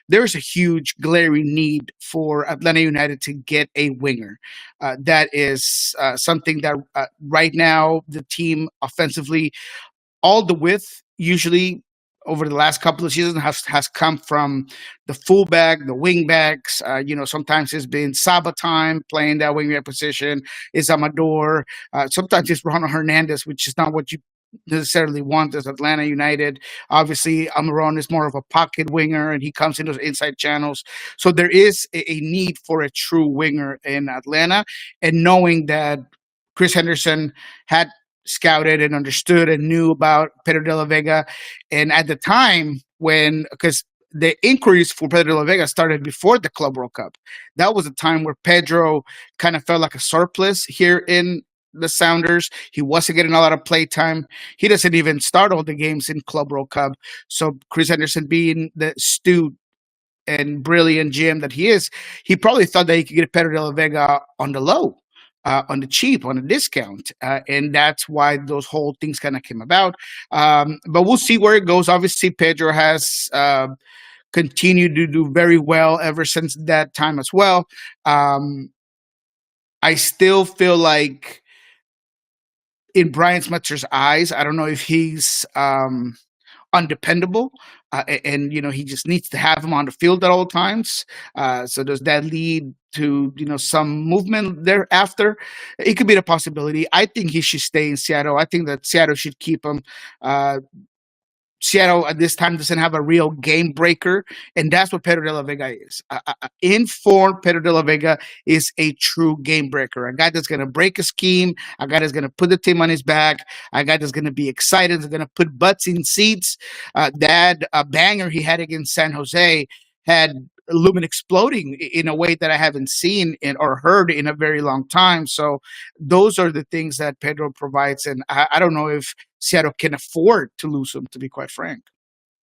there's a huge glaring need for Atlanta United to get a winger. That is something that right now the team offensively, all the width usually over the last couple of seasons has come from the fullback, the wingbacks. Sometimes it's been Sabatine playing that wingback position. It's Amador. Sometimes it's Ronald Hernandez, which is not what you necessarily want as Atlanta United. Obviously, Amaron is more of a pocket winger, and he comes into those inside channels. So there is a need for a true winger in Atlanta, and knowing that Chris Henderson had scouted and understood and knew about Pedro de la Vega. And at the time because the inquiries for Pedro de la Vega started before the Club World Cup. That was a time where Pedro kind of felt like a surplus here in the Sounders. He wasn't getting a lot of play time. He doesn't even start all the games in Club World Cup. So Chris Henderson, being the astute and brilliant GM that he is, he probably thought that he could get Pedro de la Vega on the low, on the cheap, on a discount. And that's why those whole things kind of came about. But we'll see where it goes. Obviously, Pedro has continued to do very well ever since that time as well. I still feel like in Brian Smetzer's eyes, I don't know if he's undependable, and he just needs to have him on the field at all times. So does that lead to some movement thereafter? It could be a possibility. I think he should stay in Seattle. I think that Seattle should keep him. Seattle at this time doesn't have a real game breaker, and that's what Pedro de la Vega is. In form, Pedro de la Vega is a true game breaker. A guy that's going to break a scheme, a guy that's going to put the team on his back, a guy that's going to be excited, that's going to put butts in seats. That banger he had against San Jose had Lumen exploding in a way that I haven't seen or heard in a very long time. So those are the things that Pedro provides, and I don't know if Seattle can afford to lose him, to be quite frank.